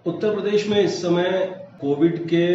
उत्तर प्रदेश में इस समय कोविड के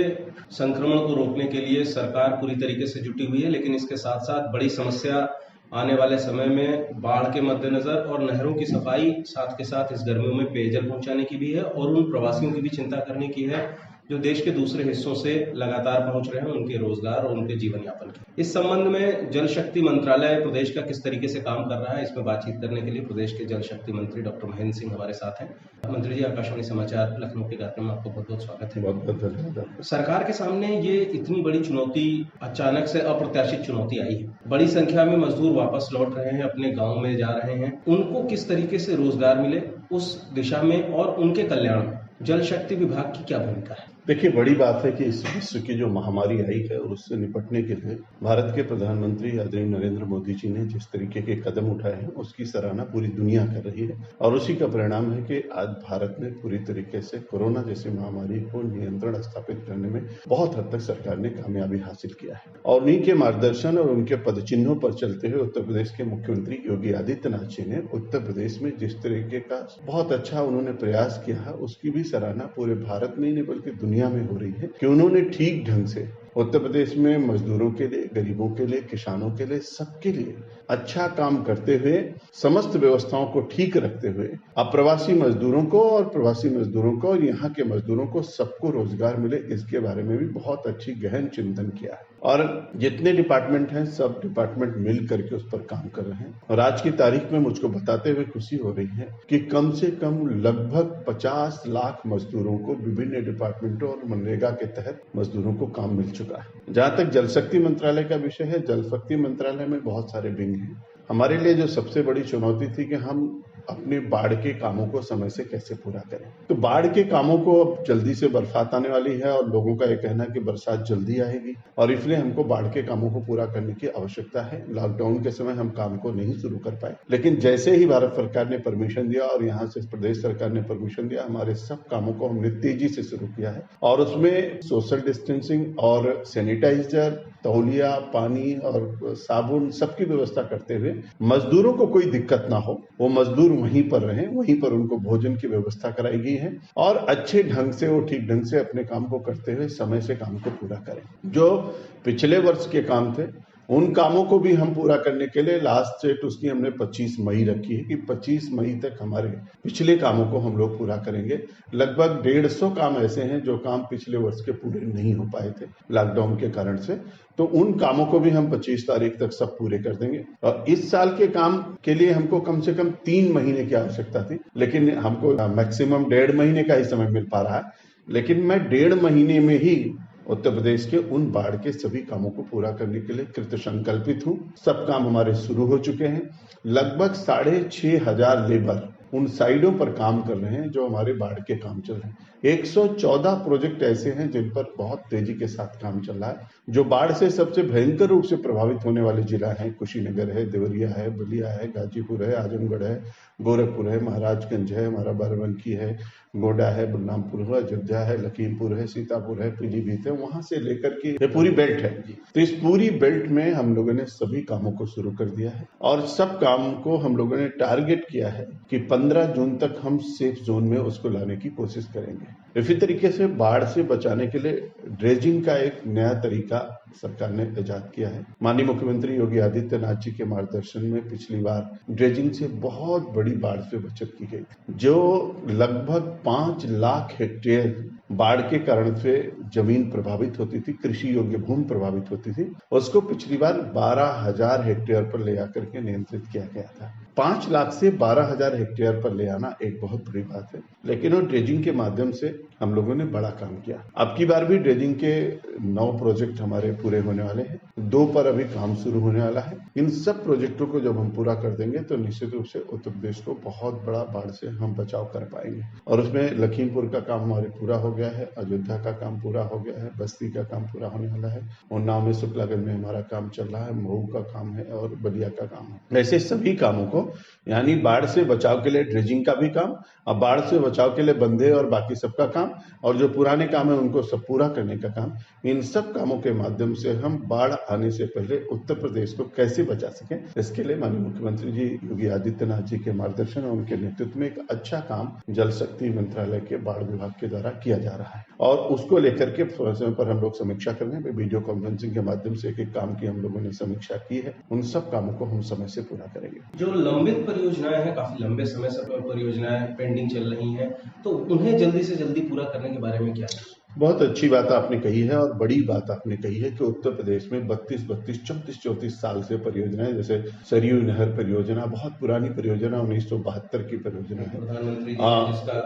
संक्रमण को रोकने के लिए सरकार पूरी तरीके से जुटी हुई है, लेकिन इसके साथ साथ बड़ी समस्या आने वाले समय में बाढ़ के मद्देनजर और नहरों की सफाई, साथ के साथ इस गर्मियों में पेयजल पहुंचाने की भी है और उन प्रवासियों की भी चिंता करने की है जो देश के दूसरे हिस्सों से लगातार पहुंच रहे हैं, उनके रोजगार और उनके जीवन यापन की। इस संबंध में जल शक्ति मंत्रालय प्रदेश का किस तरीके से काम कर रहा है, इसमें बातचीत करने के लिए प्रदेश के जल शक्ति मंत्री डॉक्टर महेंद्र सिंह हमारे साथ हैं। मंत्री जी, आकाशवाणी समाचार लखनऊ के कार्यक्रम में आपको बहुत बहुत स्वागत है। बहुत बहुत धन्यवाद। सरकार के सामने ये इतनी बड़ी चुनौती, अचानक से अप्रत्याशित चुनौती आई है। बड़ी संख्या में मजदूर वापस लौट रहे हैं, अपने गांव में जा रहे हैं। उनको किस तरीके से रोजगार मिले, उस दिशा में और उनके कल्याण में जल शक्ति विभाग की क्या भूमिका है? देखिए, बड़ी बात है कि इस विश्व की जो महामारी आई है और उससे निपटने के लिए भारत के प्रधानमंत्री आदरणीय नरेंद्र मोदी जी ने जिस तरीके के कदम उठाए हैं उसकी सराहना पूरी दुनिया कर रही है और उसी का परिणाम है कि आज भारत में पूरी तरीके से कोरोना जैसी महामारी को नियंत्रण स्थापित करने में बहुत हद तक सरकार ने कामयाबी हासिल किया है। और उन्हीं के मार्गदर्शन और उनके पदचिन्हों पर चलते हुए उत्तर प्रदेश के मुख्यमंत्री योगी आदित्यनाथ जी ने उत्तर प्रदेश में जिस तरीके का बहुत अच्छा उन्होंने प्रयास किया है उसकी भी सराहना पूरे भारत में ही नहीं बल्कि दुनिया में हो रही है कि उन्होंने ठीक ढंग से उत्तर प्रदेश में मजदूरों के लिए, गरीबों के लिए, किसानों के लिए, सबके लिए अच्छा काम करते हुए, समस्त व्यवस्थाओं को ठीक रखते हुए अप्रवासी मजदूरों को और प्रवासी मजदूरों को और यहाँ के मजदूरों को सबको रोजगार मिले, इसके बारे में भी बहुत अच्छी गहन चिंतन किया है। और जितने डिपार्टमेंट हैं सब डिपार्टमेंट मिल करके उस पर काम कर रहे हैं। और आज की तारीख में मुझको बताते हुए खुशी हो रही है कि कम से कम लगभग 50 लाख मजदूरों को विभिन्न डिपार्टमेंटों और मनरेगा के तहत मजदूरों को काम मिल चुका है। जहां तक जल शक्ति मंत्रालय का विषय है, जल शक्ति मंत्रालय में बहुत सारे विंग हैं। हमारे लिए जो सबसे बड़ी चुनौती थी कि हम अपने बाढ़ के कामों को समय से कैसे पूरा करें। तो बाढ़ के कामों को अब जल्दी से बरसात आने वाली है और लोगों का ये कहना है कि बरसात जल्दी आएगी और इसलिए हमको बाढ़ के कामों को पूरा करने की आवश्यकता है। लॉकडाउन के समय हम काम को नहीं शुरू कर पाए, लेकिन जैसे ही भारत सरकार ने परमिशन दिया और यहाँ से प्रदेश सरकार ने परमिशन दिया, हमारे सब कामों को हमने तेजी से शुरू किया है। और उसमें सोशल डिस्टेंसिंग और सैनिटाइजर, तौलिया, पानी और साबुन सबकी व्यवस्था करते हुए मजदूरों को कोई दिक्कत ना हो, वो मजदूर वहीं पर रहें, वहीं पर उनको भोजन की व्यवस्था कराई गई है और अच्छे ढंग से वो ठीक ढंग से अपने काम को करते हुए समय से काम को पूरा करें। जो पिछले वर्ष के काम थे उन कामों को भी हम पूरा करने के लिए लास्ट डेट उसकी हमने 25 मई रखी है कि 25 मई तक हमारे पिछले कामों को हम लोग पूरा करेंगे। लगभग 150 काम ऐसे हैं जो काम पिछले वर्ष के पूरे नहीं हो पाए थे लॉकडाउन के कारण से, तो उन कामों को भी हम 25 तारीख तक सब पूरे कर देंगे। और इस साल के काम के लिए हमको कम से कम 3 महीने की आवश्यकता थी, लेकिन हमको मैक्सिमम 1.5 महीने का ही समय मिल पा रहा है। लेकिन मैं 1.5 महीने में ही उत्तर प्रदेश के उन बाढ़ के सभी कामों को पूरा करने के लिए कृत संकल्पित हूँ। सब काम हमारे शुरू हो चुके हैं। लगभग 6,500 लेबर उन साइडों पर काम कर रहे हैं जो हमारे बाढ़ के काम चल रहे हैं। 114 प्रोजेक्ट ऐसे हैं जिन पर बहुत तेजी के साथ काम चल रहा है। जो बाढ़ से सबसे भयंकर रूप से प्रभावित होने वाले जिला हैं, कुशीनगर है, देवरिया है, बलिया है, गाजीपुर है, आजमगढ़ है, गोरखपुर है, महाराजगंज है, हमारा बाराबंकी है, गोड्डा है, बलरामपुर है, अयोध्या है, लखीमपुर है, सीतापुर है, पीलीभीत है, वहां से लेकर के ये पूरी बेल्ट है। तो इस पूरी बेल्ट में हम लोगों ने सभी कामों को शुरू कर दिया है और सब काम को हम लोगों ने टारगेट किया है कि 15 जून तक हम सेफ जोन में उसको लाने की कोशिश करेंगे। इसी तरीके से बाढ़ से बचाने के लिए ड्रेजिंग का एक नया तरीका सरकार ने इजाद किया है। माननीय मुख्यमंत्री योगी आदित्यनाथ जी के मार्गदर्शन में पिछली बार ड्रेजिंग से बहुत बड़ी बाढ़ से बचत की गई, जो लगभग 5 लाख हेक्टेयर बाढ़ के कारण से जमीन प्रभावित होती थी, कृषि योग्य भूमि प्रभावित होती थी, उसको पिछली बार 12,000 हेक्टेयर पर ले आकर के नियंत्रित किया गया था। 5 लाख से 12,000 हेक्टेयर पर ले आना एक बहुत बड़ी बात है, लेकिन वो ड्रेजिंग के माध्यम से हम लोगों ने बड़ा काम किया। अब की बार भी ड्रेजिंग के 9 प्रोजेक्ट हमारे पूरे होने वाले हैं, 2 पर अभी काम शुरू होने वाला है। इन सब प्रोजेक्टों को जब हम पूरा कर देंगे तो निश्चित रूप से उत्तर प्रदेश को बहुत बड़ा बाढ़ से हम बचाव कर पाएंगे। और उसमें लखीमपुर का काम हमारे पूरा हो गया है, अयोध्या का काम पूरा हो गया है, बस्ती का काम पूरा होने वाला है, उन्नाव में, शुक्लागंज में हमारा काम चल रहा है, मऊ का काम है और बलिया का काम है। ऐसे सभी कामों को, यानी बाढ़ से बचाव के लिए ड्रेजिंग का भी काम, अब बाढ़ से बचाव के लिए बंधे और बाकी सबका काम, काम और जो पुराने काम है उनको सब पूरा करने का काम, इन सब कामों के माध्यम से हम बाढ़ आने से पहले उत्तर प्रदेश को कैसे बचा सकें, इसके लिए माननीय मुख्यमंत्री जी योगी आदित्यनाथ जी के मार्गदर्शन और उनके नेतृत्व में एक अच्छा काम जल शक्ति मंत्रालय के बाढ़ विभाग के द्वारा किया जा रहा है और उसको लेकर के समय पर हम लोग समीक्षा कर रहे हैं। वीडियो कॉन्फ्रेंसिंग के माध्यम से एक काम की हम लोगों ने समीक्षा की है, उन सब कामों को हम समय से पूरा करेंगे। जो लंबित परियोजनाएं हैं, काफी लंबे समय से परियोजनाएं पेंडिंग चल रही हैं, तो उन्हें जल्दी से जल्दी पूरा करने के बारे में क्या है? बहुत अच्छी बात आपने कही है और बड़ी बात आपने कही है कि उत्तर प्रदेश में 32, 34 साल से परियोजनाएं, जैसे सरयू नहर परियोजना बहुत पुरानी परियोजना 1972 की परियोजना है। प्रधानमंत्री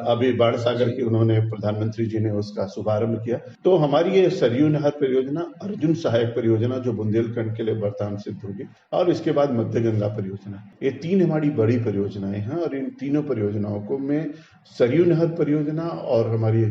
अभी बाढ़ सागर की उन्होंने प्रधानमंत्री जी ने उसका शुभारंभ किया। तो हमारी ये सरयू नहर परियोजना, अर्जुन सहायक परियोजना जो बुंदेलखंड के लिए वरदान सिद्ध होगी, और इसके बाद मध्य गंगा परियोजना, ये 3 हमारी बड़ी परियोजनाएं हैं और इन तीनों परियोजनाओं को में सरयू नहर परियोजना और हमारी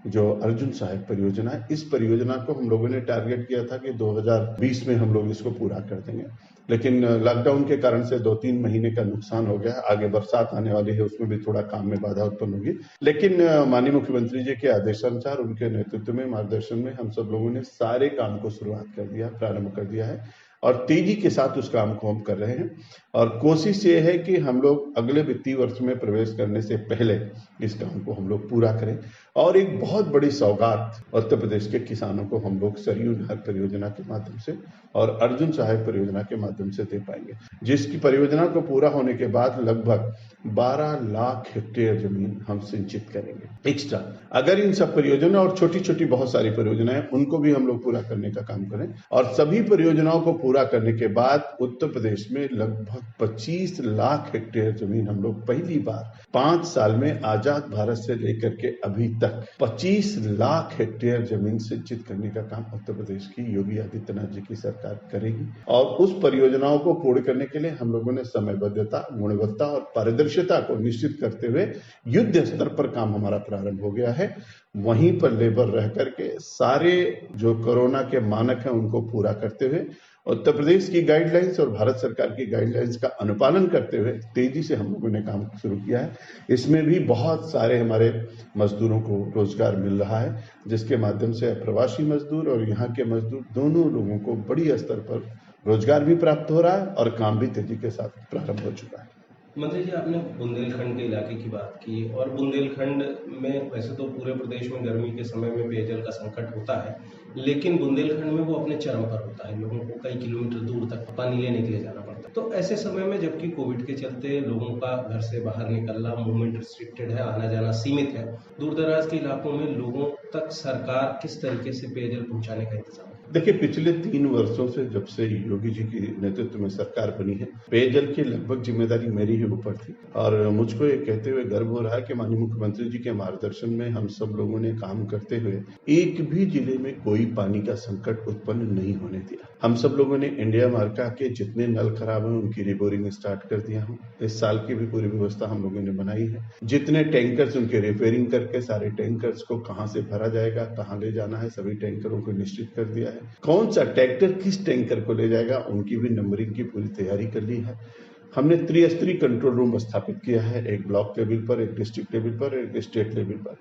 जो अर्जुन सहायक परियोजना है, इस परियोजना को हम लोगों ने टारगेट किया था कि 2020 में हम लोग इसको पूरा कर देंगे, लेकिन लॉकडाउन के कारण से 2-3 महीने का नुकसान हो गया। आगे बरसात आने वाली है, उसमें भी थोड़ा काम में बाधा उत्पन्न होगी, लेकिन माननीय मुख्यमंत्री जी के आदेशानुसार, उनके नेतृत्व में, मार्गदर्शन में हम सब लोगों ने सारे काम को शुरुआत कर दिया, प्रारंभ कर दिया है और तेजी के साथ उस काम को हम कर रहे हैं और कोशिश ये है कि हम लोग अगले वित्तीय वर्ष में प्रवेश करने से पहले इस काम को हम लोग पूरा करें और एक बहुत बड़ी सौगात उत्तर प्रदेश के किसानों को हम लोग सरयू नहर परियोजना के माध्यम से और अर्जुन सहायक परियोजना के माध्यम से दे पाएंगे, जिसकी परियोजना को पूरा होने के बाद लगभग 12 लाख हेक्टेयर जमीन हम सिंचित करेंगे एक्स्ट्रा। अगर इन सब परियोजना और छोटी छोटी बहुत सारी परियोजनाएं उनको भी हम लोग पूरा करने का काम करें और सभी परियोजनाओं को पूरा करने के बाद उत्तर प्रदेश में लगभग 25 लाख हेक्टेयर जमीन हम लोग पहली बार 5 साल में आजाद भारत से लेकर के अभी तक 25 लाख हेक्टेयर जमीन सिंचित करने का काम उत्तर प्रदेश की योगी आदित्यनाथ जी की सरकार करेगी और उस परियोजनाओं को पूर्ण करने के लिए हम लोगों ने समयबद्धता, गुणवत्ता और पारदर्शिता को निश्चित करते हुए युद्ध स्तर पर काम हमारा प्रारंभ हो गया है। वहीं पर लेबर रह करके सारे जो कोरोना के मानक हैं उनको पूरा करते हुए उत्तर प्रदेश की गाइडलाइंस और भारत सरकार की गाइडलाइंस का अनुपालन करते हुए तेजी से हम लोगों ने काम शुरू किया है। इसमें भी बहुत सारे हमारे मजदूरों को रोजगार मिल रहा है, जिसके माध्यम से प्रवासी मजदूर और यहाँ के मजदूर दोनों लोगों को बड़ी स्तर पर रोजगार भी प्राप्त हो रहा है और काम भी तेजी के साथ प्रारंभ हो चुका है। मंत्री जी, आपने बुंदेलखंड के इलाके की बात की और बुंदेलखंड में वैसे तो पूरे प्रदेश में गर्मी के समय में पेयजल का संकट होता है, लेकिन बुंदेलखंड में वो अपने चरम पर होता है। लोगों को कई किलोमीटर दूर तक पानी लेने के लिए जाना पड़ता है। तो ऐसे समय में जबकि कोविड के चलते लोगों का घर से बाहर निकलना, मूवमेंट रिस्ट्रिक्टेड है, आना जाना सीमित है, दूर दराज के इलाकों में लोगों तक सरकार किस तरीके से पेयजल पहुंचाने का इंतजाम? देखिए, पिछले 3 वर्षों से जब से योगी जी की नेतृत्व में सरकार बनी है, पेयजल की लगभग जिम्मेदारी मेरी ही ऊपर थी और मुझको ये कहते हुए गर्व हो रहा है कि माननीय मुख्यमंत्री जी के मार्गदर्शन में हम सब लोगों ने काम करते हुए एक भी जिले में कोई पानी का संकट उत्पन्न नहीं होने दिया। हम सब लोगों ने इंडिया मार्का के जितने नल खराब हैं उनकी रिबोरिंग स्टार्ट कर दिया हूँ। इस साल की भी पूरी व्यवस्था हम लोगों ने बनाई है। जितने टैंकर्स उनके रिपेयरिंग करके सारे टैंकर्स को कहाँ से भरा जाएगा, कहाँ ले जाना है, सभी टैंकरों को निश्चित कर दिया है। कौन सा ट्रैक्टर किस टैंकर को ले जाएगा, उनकी भी नंबरिंग की पूरी तैयारी कर ली है। हमने त्रिस्तरीय कंट्रोल रूम स्थापित किया है, एक ब्लॉक लेवल पर, एक डिस्ट्रिक्ट लेवल पर, एक स्टेट लेवल पर।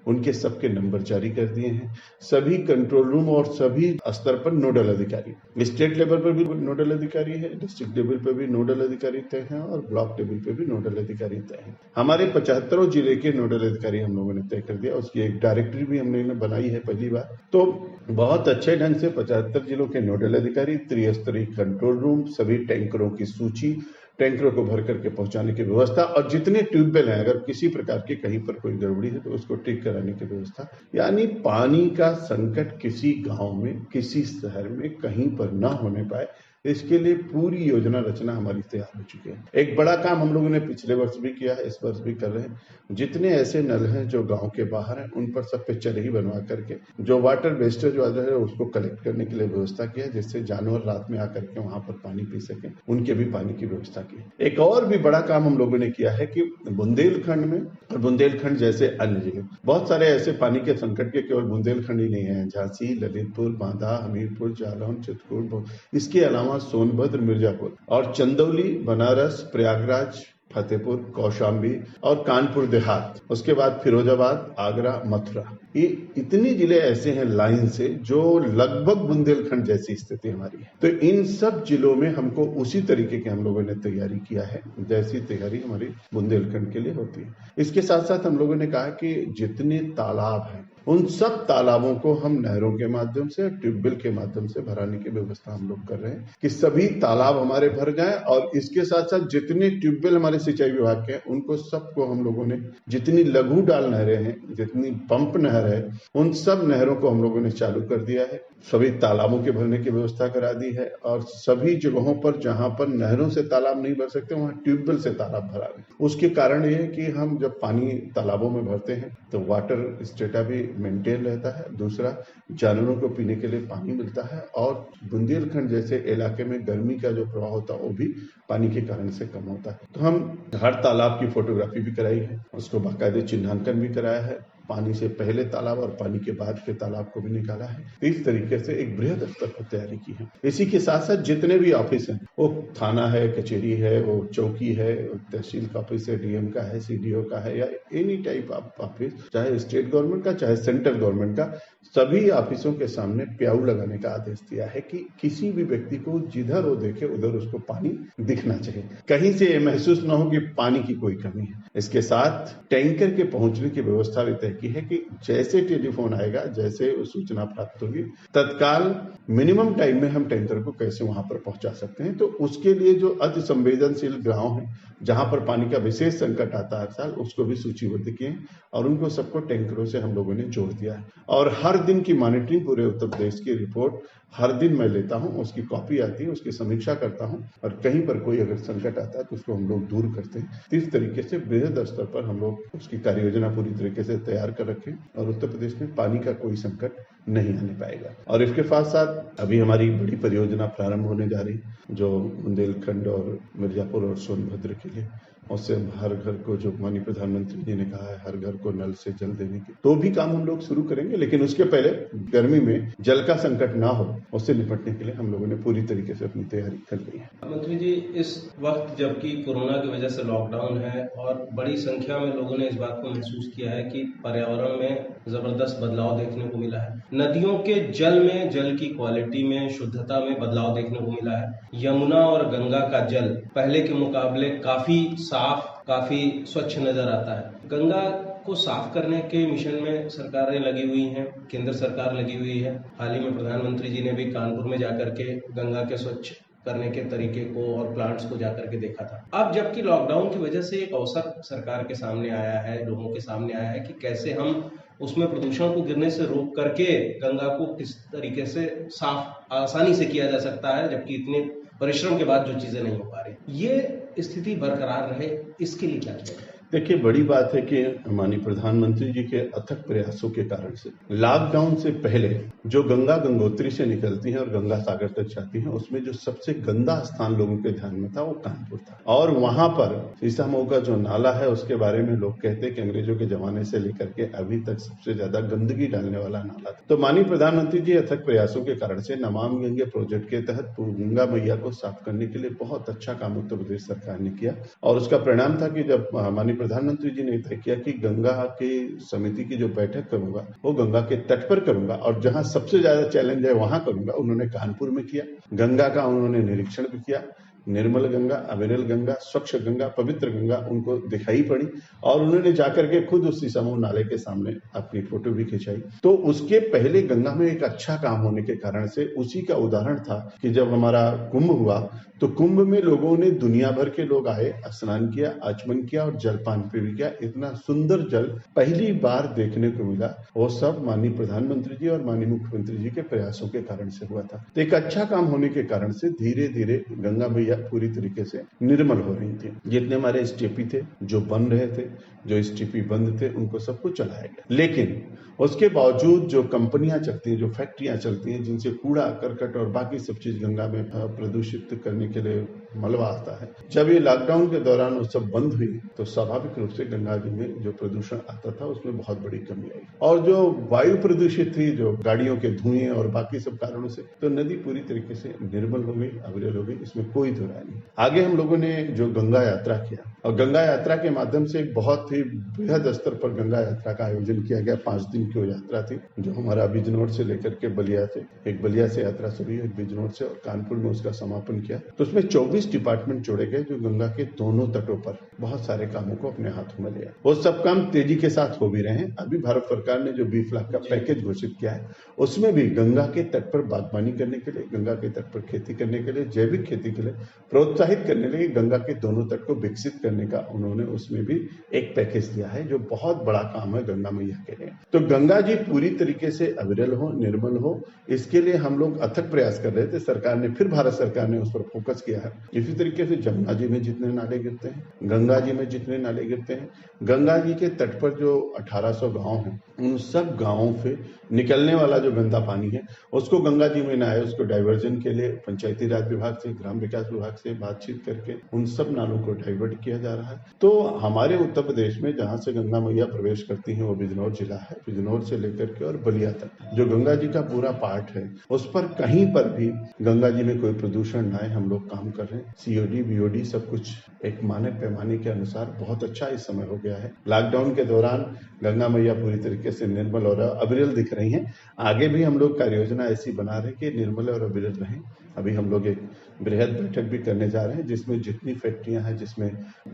उनके सबके नंबर जारी कर दिए हैं। सभी कंट्रोल रूम और सभी स्तर पर नोडल अधिकारी, स्टेट लेवल पर भी नोडल अधिकारी है, डिस्ट्रिक्ट लेवल पर भी नोडल अधिकारी तय हैं और ब्लॉक लेवल पर भी नोडल अधिकारी तय हैं। हमारे 75 जिले के नोडल अधिकारी हम लोगों ने तय कर दिया। उसकी एक डायरेक्टरी भी हमने बनाई है पहली बार। तो बहुत अच्छे ढंग से 75 जिलों के नोडल अधिकारी, त्रिस्तरीय कंट्रोल रूम, सभी टैंकरों की सूची, टैंकरों को भर करके पहुंचाने की व्यवस्था और जितने ट्यूबवेल हैं अगर किसी प्रकार की कहीं पर कोई गड़बड़ी है तो उसको ठीक कराने की व्यवस्था। यानी पानी का संकट किसी गांव में, किसी शहर में कहीं पर न होने पाए, इसके लिए पूरी योजना रचना हमारी तैयार हो चुकी है। एक बड़ा काम हम लोगों ने पिछले वर्ष भी किया है, इस वर्ष भी कर रहे हैं। जितने ऐसे नल हैं जो गांव के बाहर हैं उन पर सब पे चरही बनवा करके जो वाटर वेस्टेज वाटर है उसको कलेक्ट करने के लिए व्यवस्था किया है, जिससे जानवर रात में आकर के वहां पर पानी पी सके, उनके भी पानी की व्यवस्था की। एक और भी बड़ा काम हम लोगों ने किया है कि बुंदेलखंड में और बुंदेलखंड जैसे अन्य जगह बहुत सारे ऐसे पानी के संकट के केवल बुंदेलखंड ही नहीं है, झांसी, ललितपुर, बांदा, हमीरपुर, जालौन, चित्रकूट, इसके अलावा सोनभद्र, मिर्जापुर और चंदौली, बनारस, प्रयागराज, फतेहपुर, कौशाम्बी और कानपुर देहात, उसके बाद फिरोजाबाद, आगरा, मथुरा। ये इतने जिले ऐसे हैं लाइन से जो लगभग बुंदेलखंड जैसी स्थिति हमारी है। तो इन सब जिलों में हमको उसी तरीके के हम लोगों ने तैयारी किया है जैसी तैयारी हमारी बुंदेलखंड के लिए होती है। इसके साथ साथ हम लोगों ने कहा कि जितने तालाब हैं उन सब तालाबों को हम नहरों के माध्यम से, ट्यूबवेल के माध्यम से भराने की व्यवस्था हम लोग कर रहे हैं कि सभी तालाब हमारे भर जाएं। और इसके साथ साथ जितने ट्यूबवेल हमारे सिंचाई विभाग के हैं उनको सबको हम लोगों ने, जितनी लघु डाल नहरें हैं, जितनी पंप नहर है, उन सब नहरों को हम लोगों ने चालू कर दिया है। सभी तालाबों के भरने की व्यवस्था करा दी है और सभी जगहों पर जहां पर नहरों से तालाब नहीं भर सकते वहां ट्यूबवेल से तालाब भरा है। उसके कारण ये है कि हम जब पानी तालाबों में भरते हैं तो वाटर स्टेटा भी मेंटेन रहता है, दूसरा जानवरों को पीने के लिए पानी मिलता है और बुंदेलखंड जैसे इलाके में गर्मी का जो प्रभाव होता है वो भी पानी के कारण से कम होता है। तो हम हर तालाब की फोटोग्राफी भी कराई है, उसको बाकायदे चिन्हांकन भी कराया है, पानी से पहले तालाब और पानी के बाद के तालाब को भी निकाला है। इस तरीके से एक बृहद स्तर पर तैयारी की है। इसी के साथ साथ जितने भी ऑफिस हैं, वो थाना है, कचेरी है, वो चौकी है, तहसील का ऑफिस है, डीएम का है, सीडीओ का है या एनी टाइप ऑफ ऑफिस, चाहे स्टेट गवर्नमेंट का चाहे सेंट्रल गवर्नमेंट का, सभी ऑफिसों के सामने प्याऊ लगाने का आदेश दिया है कि किसी भी व्यक्ति को जिधर वो देखे उधर उसको पानी दिखना चाहिए, कहीं से ये महसूस न हो कि पानी की कोई कमी है। इसके साथ टैंकर के पहुंचने की व्यवस्था भी तय की है कि जैसे टेलीफोन आएगा, जैसे सूचना प्राप्त होगी, तत्काल मिनिमम टाइम में हम टैंकर को कैसे वहां पर पहुंचा सकते हैं। तो उसके लिए जो अति संवेदनशील गांव है जहां पर पानी का विशेष संकट आता है हर साल, उसको भी सूचीबद्ध किए और उनको सबको टैंकरों से हम लोगों ने जोड़ दिया है। और हर दिन की मॉनिटरिंग, पूरे उत्तर प्रदेश की रिपोर्ट हर दिन मैं लेता हूं, उसकी कॉपी आती है, उसकी समीक्षा करता हूं और कहीं पर कोई अगर संकट आता है तो उसको हम लोग दूर करते हैं। इस तरीके से बृहद स्तर पर हम लोग उसकी कार्य योजना पूरी तरीके से तैयार कर रखें और उत्तर प्रदेश में पानी का कोई संकट नहीं आने पाएगा। और इसके साथ साथ अभी हमारी बड़ी परियोजना प्रारंभ होने जा रही है जो बुंदेलखंड और मिर्जापुर और सोनभद्र के लिए, उससे हर घर को, जो माननीय प्रधानमंत्री जी ने कहा है, हर घर को नल से जल देने की, तो भी काम हम लोग शुरू करेंगे। लेकिन उसके पहले गर्मी में जल का संकट ना हो, उससे निपटने के लिए हम लोगों ने पूरी तरीके से अपनी तैयारी कर ली है। मंत्री जी, इस वक्त जबकि कोरोना की वजह से लॉकडाउन है और बड़ी संख्या में लोगों ने इस बात को महसूस किया है कि पर्यावरण में जबरदस्त बदलाव देखने को मिला है, नदियों के जल में, जल की क्वालिटी में, शुद्धता में बदलाव देखने को मिला है। यमुना और गंगा का जल पहले के मुकाबले काफी साफ, काफी स्वच्छ नजर आता है। गंगा को साफ करने के मिशन में सरकारें लगी हुई हैं, केंद्र सरकार लगी हुई है। हाल ही में प्रधानमंत्री जी ने भी कानपुर में जाकर के गंगा के स्वच्छ करने के तरीके को और प्लांट्स को जाकर के देखा था। अब जबकि लॉकडाउन की वजह से एक अवसर सरकार के सामने आया है, लोगों के सामने आया है कि कैसे हम उसमें प्रदूषण को गिरने से रोक करके गंगा को किस तरीके से साफ आसानी से किया जा सकता है, जबकि इतने परिश्रम के बाद जो चीजें नहीं हो पा रही। ये स्थिति बरकरार रहे, इसके लिए क्या किया जाए? देखिए, बड़ी बात है कि माननीय प्रधानमंत्री जी के अथक प्रयासों के कारण से लॉकडाउन से पहले जो गंगा गंगोत्री से निकलती है और गंगा सागर तक जाती है, उसमें जो सबसे गंदा स्थान लोगों के ध्यान में था वो कानपुर था। और वहां पर शीशामऊ का जो नाला है उसके बारे में लोग कहते हैं कि अंग्रेजों के जमाने से लेकर के अभी तक सबसे ज्यादा गंदगी डालने वाला नाला था। तो माननीय प्रधानमंत्री जी अथक प्रयासों के कारण से नमामि गंगे प्रोजेक्ट के तहत गंगा मैया को साफ करने के लिए बहुत अच्छा काम उत्तर प्रदेश सरकार ने किया। और उसका परिणाम था कि जब माननीय प्रधानमंत्री जी ने तय किया कि गंगा की समिति की जो बैठक करूंगा वो गंगा के तट पर करूंगा और जहां सबसे ज्यादा चैलेंज है वहां करूंगा, उन्होंने कानपुर में किया। गंगा का उन्होंने निरीक्षण भी किया। निर्मल गंगा, अविरल गंगा, स्वच्छ गंगा, पवित्र गंगा उनको दिखाई पड़ी और उन्होंने जाकर के खुद उस शीशामऊ नाले के सामने अपनी फोटो भी खिंचाई। तो उसके पहले गंगा में एक अच्छा काम होने के कारण से उसी का उदाहरण था कि जब हमारा कुंभ हुआ तो कुंभ में लोगों ने, दुनिया भर के लोग आए, स्नान किया, आचमन किया और जलपान भी किया। इतना सुंदर जल पहली बार देखने को मिला। वो सब माननीय प्रधानमंत्री जी और माननीय मुख्यमंत्री जी के प्रयासों के कारण से हुआ था। तो एक अच्छा काम होने के कारण से धीरे धीरे गंगा मैया पूरी तरीके से निर्मल हो रही थी। जितने हमारे एसटीपी थे जो बन रहे थे, जो एसटीपी बंद थे, उनको सबको चलाया गया। लेकिन उसके बावजूद जो कंपनियां चलती हैं, जो फैक्ट्रियां चलती हैं, जिनसे कूड़ा करकट और बाकी सब चीज गंगा में प्रदूषित करने के लिए मलबा आता है, जब ये लॉकडाउन के दौरान वो सब बंद हुई तो स्वाभाविक रूप से गंगा जी में जो प्रदूषण आता था उसमें बहुत बड़ी कमी आई। और जो वायु प्रदूषित थी, जो गाड़ियों के धुएं और बाकी सब कारणों से, तो नदी पूरी तरीके से निर्मल हो गई, अविरल हो गई, इसमें कोई दो राय नहीं। आगे हम लोगों ने जो गंगा यात्रा किया और गंगा यात्रा के माध्यम से एक बहुत ही बृहद स्तर पर गंगा यात्रा का आयोजन किया गया। 5 दिन की वो यात्रा थी, जो हमारा बिजनौर से लेकर के बलिया से, एक बलिया से यात्रा शुरू हुई, एक बिजनौर से, और कानपुर में उसका समापन किया। तो उसमें 24 डिपार्टमेंट जोड़े गए जो गंगा के दोनों तटों पर बहुत सारे कामों को अपने हाथों में लिया। वो सब काम तेजी के साथ हो भी रहे हैं। अभी भारत सरकार ने जो 20 लाख का पैकेज घोषित किया है, उसमें भी गंगा के तट पर बागवानी करने के लिए, गंगा के तट पर खेती करने के लिए, जैविक खेती के लिए प्रोत्साहित करने के लिए, गंगा के दोनों तट को विकसित करने का उन्होंने उसमें भी एक पैकेज दिया है, जो बहुत बड़ा काम है गंगा मैया के लिए। तो गंगा जी पूरी तरीके से अविरल हो, निर्मल हो, इसके लिए हम लोग अथक प्रयास कर रहे थे। सरकार ने, फिर भारत सरकार ने उस पर फोकस किया है। इसी तरीके से जमुना जी में जितने नाले गिरते हैं, गंगा जी में जितने नाले गिरते हैं, गंगा जी के तट पर जो 1800 गांव हैं, उन सब गांवों से निकलने वाला जो गंदा पानी है, उसको गंगा जी में ना आए, उसको डाइवर्जन के लिए पंचायती राज विभाग से, ग्राम विकास विभाग से बातचीत करके उन सब नालों को डाइवर्ट किया जा रहा है। तो हमारे उत्तर प्रदेश में जहां से गंगा मैया प्रवेश करती है वो बिजनौर जिला है। बिजनौर से लेकर के और बलिया तक जो गंगा जी का पूरा पार्ट है, उस पर कहीं पर भी गंगा जी में कोई प्रदूषण न आए, हम लोग काम कर रहे हैं। सीओडी बीओडी सब कुछ एक मानक पैमाने के अनुसार बहुत अच्छा इस समय हो गया है। लॉकडाउन के दौरान गंगा मैया पूरी तरीके से निर्मल और अविरल दिख रही हैं। आगे भी हम लोग कार्य योजना ऐसी बना रहे हैं कि निर्मल और अविरल रहें। अभी हम लोग एक बृहद बैठक भी करने जा रहे हैं, जिसमें जितनी फैक्ट्रियां हैं जिसमें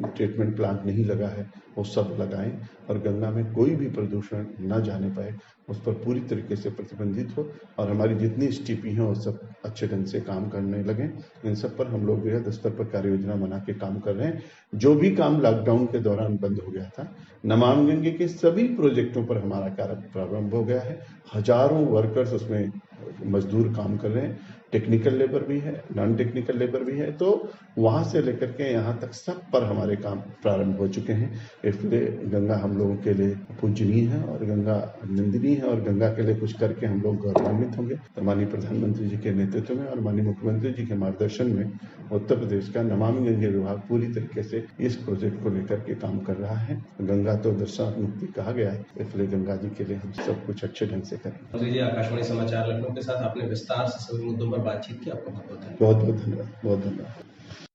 ट्रीटमेंट प्लांट नहीं लगा है, वो सब लगाएं और गंगा में कोई भी प्रदूषण न जाने पाए, उस पर पूरी तरीके से प्रतिबंधित हो और हमारी जितनी स्टीपी हैं वो सब अच्छे ढंग से काम करने लगे। इन सब पर हम लोग बृहद स्तर पर कार्य योजना बना के काम कर रहे हैं। जो भी काम लॉकडाउन के दौरान बंद हो गया था, नमामि गंगे के सभी प्रोजेक्टों पर हमारा कार्य प्रारंभ हो गया है। हजारों वर्कर्स उसमें मजदूर काम कर रहे हैं, टेक्निकल लेबर भी है, नॉन टेक्निकल लेबर भी है। तो वहां से लेकर के यहाँ तक सब पर हमारे काम प्रारंभ हो चुके हैं। इसलिए गंगा हम लोगों के लिए पूजनीय है और गंगा निंदनीय है, और गंगा के लिए कुछ करके हम लोग गौरवान्वित होंगे। तो माननीय प्रधानमंत्री जी के नेतृत्व में और माननीय मुख्यमंत्री जी के मार्गदर्शन में उत्तर प्रदेश का नमामि गंगे विभाग पूरी तरीके से इस प्रोजेक्ट को लेकर के काम कर रहा है। गंगा तो दर्शनार्थ मुक्ति कहा गया है, इसलिए गंगा जी के लिए हम सब कुछ अच्छे ढंग से करें। जी, आकाशवाणी समाचार लखनऊ के साथ आपने विस्तार से सभी मुद्दों पर बातचीत की, आपका बहुत बहुत धन्यवाद। बहुत बहुत धन्यवाद। बहुत धन्यवाद।